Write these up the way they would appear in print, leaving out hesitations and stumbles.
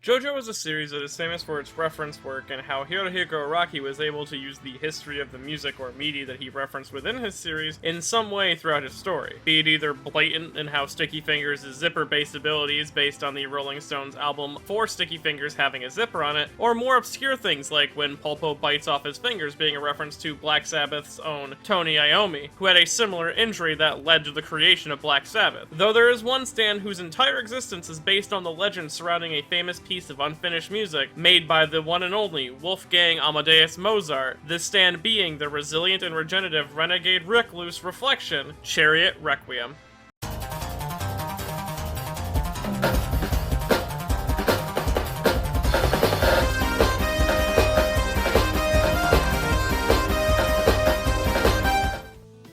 GioGio is a series that is famous for its reference work and how Hirohiko Araki was able to use the history of the music or media that he referenced within his series in some way throughout his story. Be it either blatant in how Sticky Fingers' zipper-based abilities based on the Rolling Stones album For Sticky Fingers having a zipper on it, or more obscure things like when Pulpo bites off his fingers being a reference to Black Sabbath's own Tony Iommi, who had a similar injury that led to the creation of Black Sabbath. Though there is one stand whose entire existence is based on the legend surrounding a famous piece of unfinished music made by the one and only Wolfgang Amadeus Mozart, this stand being the resilient and regenerative renegade recluse reflection, Chariot Requiem.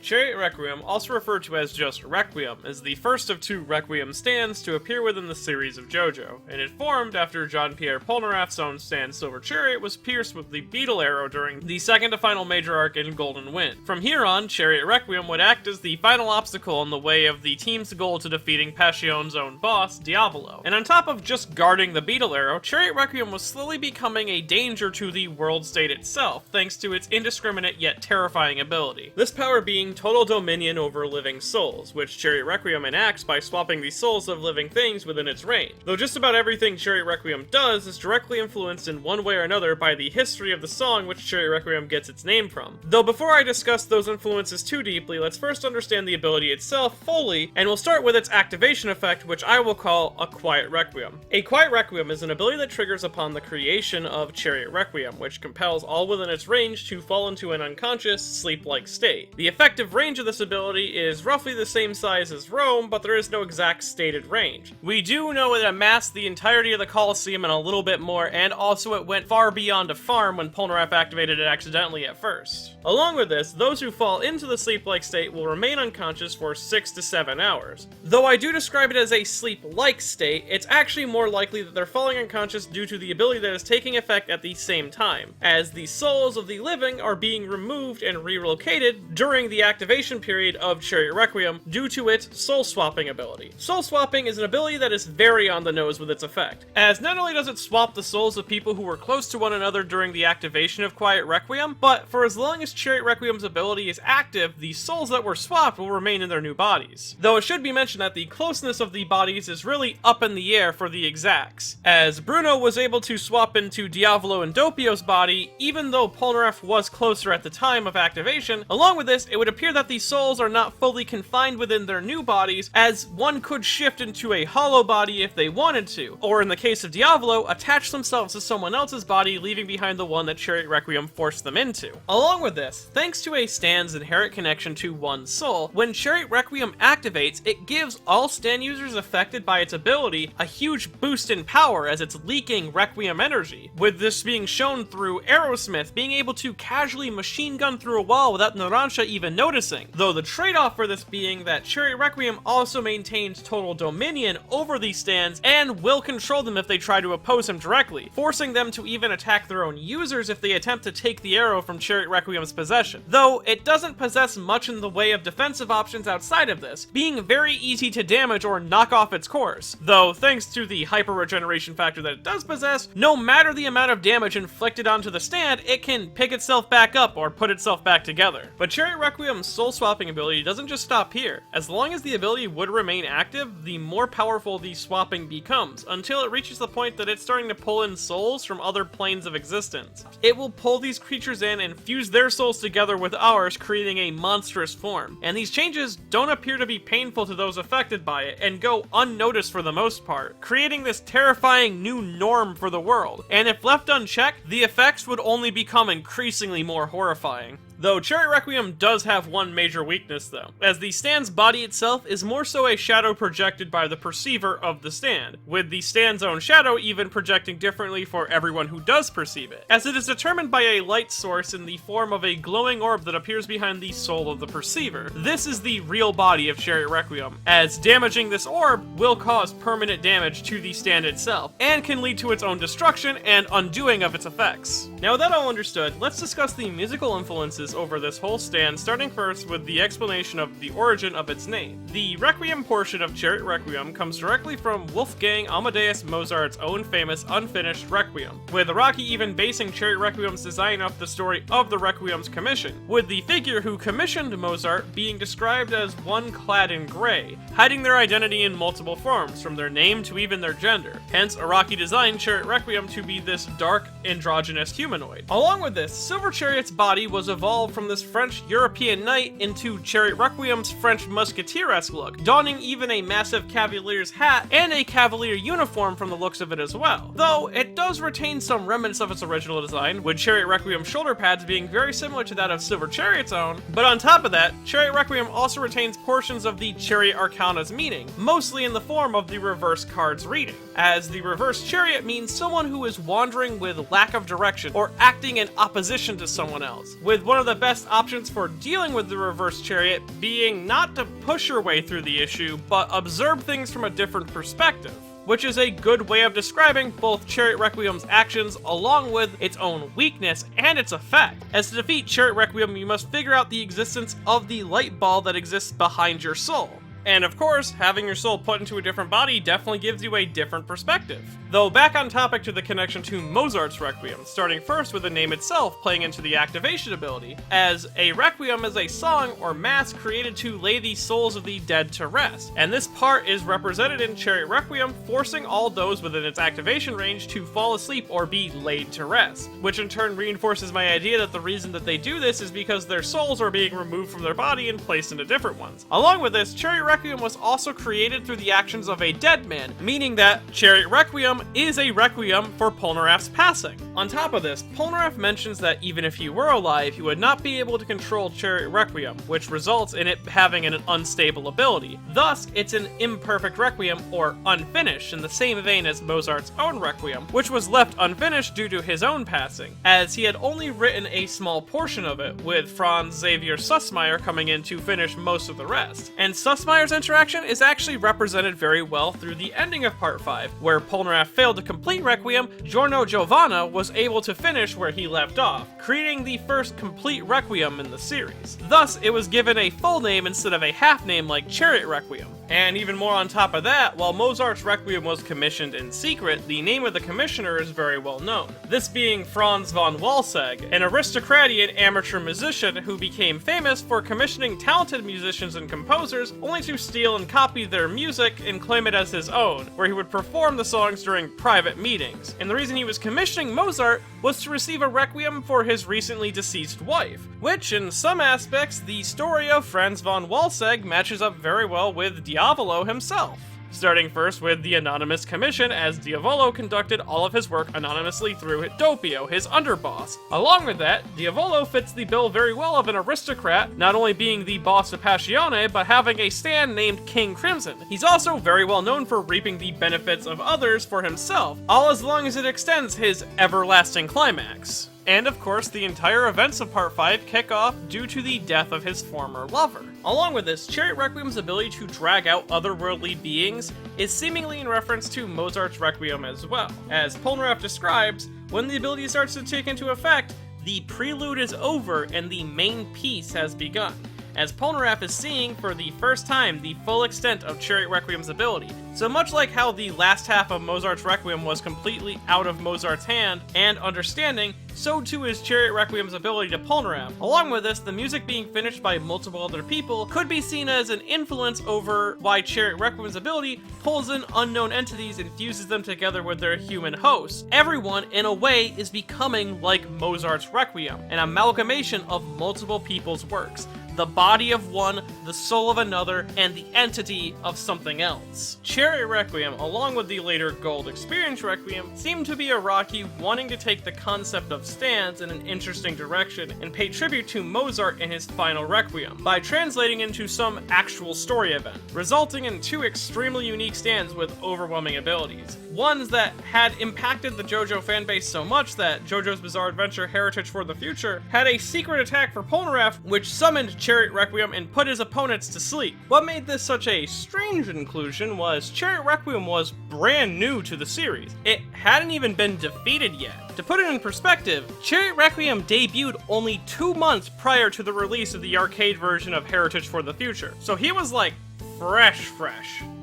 Chariot Requiem, also referred to as just Requiem, is the first of two Requiem stands to appear within the series of JoJo, and it formed after Jean-Pierre Polnareff's own stand Silver Chariot was pierced with the Beetle Arrow during the second to final major arc in Golden Wind. From here on, Chariot Requiem would act as the final obstacle in the way of the team's goal to defeating Passion's own boss, Diavolo. And on top of just guarding the Beetle Arrow, Chariot Requiem was slowly becoming a danger to the world state itself, thanks to its indiscriminate yet terrifying ability. This power being total dominion over living souls, which Chariot Requiem enacts by swapping the souls of living things within its range. Though just about everything Chariot Requiem does is directly influenced in one way or another by the history of the song which Chariot Requiem gets its name from. Though before I discuss those influences too deeply, let's first understand the ability itself fully, and we'll start with its activation effect, which I will call a Quiet Requiem. A Quiet Requiem is an ability that triggers upon the creation of Chariot Requiem, which compels all within its range to fall into an unconscious, sleep-like state. The effective range of this ability is roughly the same size as Rome, but there is no exact stated range. We do know it amassed the entirety of the Colosseum and a little bit more, and also it went far beyond a farm when Polnareff activated it accidentally at first. Along with this, those who fall into the sleep-like state will remain unconscious for 6 to 7 hours. Though I do describe it as a sleep-like state, it's actually more likely that they're falling unconscious due to the ability that is taking effect at the same time, as the souls of the living are being removed and relocated during the activation period of Chariot Requiem due to its soul swapping ability. Soul swapping is an ability that is very on the nose with its effect, as not only does it swap the souls of people who were close to one another during the activation of Quiet Requiem, but for as long as Chariot Requiem's ability is active, the souls that were swapped will remain in their new bodies. Though it should be mentioned that the closeness of the bodies is really up in the air for the exacts, as Bruno was able to swap into Diavolo and Doppio's body, even though Polnareff was closer at the time of activation. Along with this, it would appear that the souls are not fully confined within their new bodies, as one could shift into a hollow body if they wanted to, or in the case of Diavolo, attach themselves to someone else's body, leaving behind the one that Chariot Requiem forced them into. Along with this, thanks to a stand's inherent connection to one soul, when Chariot Requiem activates, it gives all stand users affected by its ability a huge boost in power as it's leaking Requiem energy, with this being shown through Aerosmith being able to casually machine gun through a wall without Narancia even noticing, though the trade-off for this being that Chariot Requiem also maintains total dominion over these stands and will control them if they try to oppose him directly, forcing them to even attack their own users if they attempt to take the arrow from Chariot Requiem's possession. Though it doesn't possess much in the way of defensive options outside of this, being very easy to damage or knock off its course. Though thanks to the hyper regeneration factor that it does possess, no matter the amount of damage inflicted onto the stand, it can pick itself back up or put itself back together. But Chariot Requiem's soul swapping ability doesn't just stop here. As long as the ability would remain active, the more powerful the swapping becomes, until it reaches the point that it's starting to pull in souls from other planes of existence. It will pull these creatures in and fuse their souls together with ours, creating a monstrous form. And these changes don't appear to be painful to those affected by it, and go unnoticed for the most part, creating this terrifying new norm for the world. And if left unchecked, the effects would only become increasingly more horrifying. Though Chariot Requiem does have one major weakness though, as the stand's body itself is more so a shadow projected by the perceiver of the stand, with the stand's own shadow even projecting differently for everyone who does perceive it, as it is determined by a light source in the form of a glowing orb that appears behind the soul of the perceiver. This is the real body of Chariot Requiem, as damaging this orb will cause permanent damage to the stand itself, and can lead to its own destruction and undoing of its effects. Now with that all understood, let's discuss the musical influences ideas over this whole stand, starting first with the explanation of the origin of its name. The Requiem portion of Chariot Requiem comes directly from Wolfgang Amadeus Mozart's own famous unfinished Requiem, with Araki even basing Chariot Requiem's design off the story of the Requiem's commission, with the figure who commissioned Mozart being described as one clad in gray, hiding their identity in multiple forms, from their name to even their gender. Hence, Araki designed Chariot Requiem to be this dark, androgynous humanoid. Along with this, Silver Chariot's body was evolved from this French European knight into Chariot Requiem's French musketeer-esque look, donning even a massive cavalier's hat and a cavalier uniform from the looks of it as well. Though, it does retain some remnants of its original design, with Chariot Requiem shoulder pads being very similar to that of Silver Chariot's own, but on top of that, Chariot Requiem also retains portions of the Chariot Arcana's meaning, mostly in the form of the reverse card's reading, as the reverse chariot means someone who is wandering with lack of direction or acting in opposition to someone else, with one of the best options for dealing with the reverse chariot being not to push your way through the issue, but observe things from a different perspective, which is a good way of describing both Chariot Requiem's actions along with its own weakness and its effect. As to defeat Chariot Requiem, you must figure out the existence of the light ball that exists behind your soul. And of course, having your soul put into a different body definitely gives you a different perspective. Though back on topic to the connection to Mozart's Requiem, starting first with the name itself playing into the activation ability, as a Requiem is a song or mass created to lay the souls of the dead to rest, and this part is represented in Chariot Requiem, forcing all those within its activation range to fall asleep or be laid to rest, which in turn reinforces my idea that the reason that they do this is because their souls are being removed from their body and placed into different ones. Along with this, Chariot Requiem was also created through the actions of a dead man, meaning that Chariot Requiem is a requiem for Polnareff's passing. On top of this, Polnareff mentions that even if he were alive, he would not be able to control Chariot Requiem, which results in it having an unstable ability. Thus, it's an imperfect requiem, or unfinished, in the same vein as Mozart's own Requiem, which was left unfinished due to his own passing, as he had only written a small portion of it, with Franz Xavier Sussmayer coming in to finish most of the rest. And Sussmayer's interaction is actually represented very well through the ending of Part 5, where Polnareff failed to complete Requiem. Giorno Giovanna was able to finish where he left off, creating the first complete Requiem in the series. Thus, it was given a full name instead of a half name like Chariot Requiem. And even more on top of that, while Mozart's Requiem was commissioned in secret, the name of the commissioner is very well known. This being Franz von Walsegg, an aristocratian amateur musician who became famous for commissioning talented musicians and composers only to steal and copy their music and claim it as his own, where he would perform the songs during private meetings. And the reason he was commissioning Mozart was to receive a requiem for his recently deceased wife, which in some aspects the story of Franz von Walsegg matches up very well with Diavolo himself. Starting first with the anonymous commission, as Diavolo conducted all of his work anonymously through Doppio, his underboss. Along with that, Diavolo fits the bill very well of an aristocrat, not only being the boss of Passione, but having a stand named King Crimson. He's also very well known for reaping the benefits of others for himself, all as long as it extends his everlasting climax. And of course, the entire events of Part 5 kick off due to the death of his former lover. Along with this, Chariot Requiem's ability to drag out otherworldly beings is seemingly in reference to Mozart's Requiem as well. As Polnareff describes, when the ability starts to take into effect, the prelude is over and the main piece has begun, as Polnareff is seeing for the first time the full extent of Chariot Requiem's ability. So much like how the last half of Mozart's Requiem was completely out of Mozart's hand and understanding, so too is Chariot Requiem's ability to Polnareff. Along with this, the music being finished by multiple other people could be seen as an influence over why Chariot Requiem's ability pulls in unknown entities and fuses them together with their human hosts. Everyone, in a way, is becoming like Mozart's Requiem, an amalgamation of multiple people's works. The body of one, the soul of another, and the entity of something else. Chariot Requiem, along with the later Gold Experience Requiem, seem to be Araki wanting to take the concept of stands in an interesting direction and pay tribute to Mozart in his final Requiem, by translating into some actual story event, resulting in two extremely unique stands with overwhelming abilities. Ones that had impacted the JoJo fanbase so much that JoJo's Bizarre Adventure Heritage for the Future had a secret attack for Polnareff, which summoned Chariot Requiem and put his opponents to sleep. What made this such a strange inclusion was Chariot Requiem was brand new to the series. It hadn't even been defeated yet. To put it in perspective, Chariot Requiem debuted only 2 months prior to the release of the arcade version of Heritage for the Future, so he was like fresh.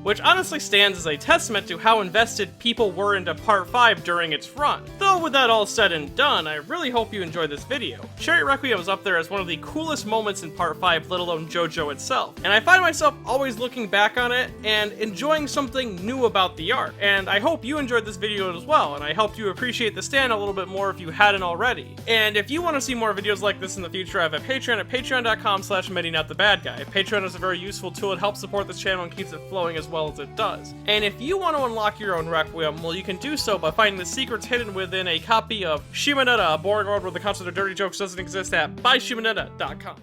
Which honestly stands as a testament to how invested people were into Part 5 during its run. Though with that all said and done, I really hope you enjoyed this video. Chariot Requiem is up there as one of the coolest moments in Part 5, let alone JoJo itself. And I find myself always looking back on it and enjoying something new about the art. And I hope you enjoyed this video as well, and I helped you appreciate the stand a little bit more if you hadn't already. And if you want to see more videos like this in the future, I have a Patreon at patreon.com/MediNotTheBadGuy. Patreon is a very useful tool. It helps support this channel and keeps it flowing as well as it does. And if you want to unlock your own Requiem, well, you can do so by finding the secrets hidden within a copy of Shimonetta, a boring world where the concept of dirty jokes doesn't exist at buyshimonetta.com.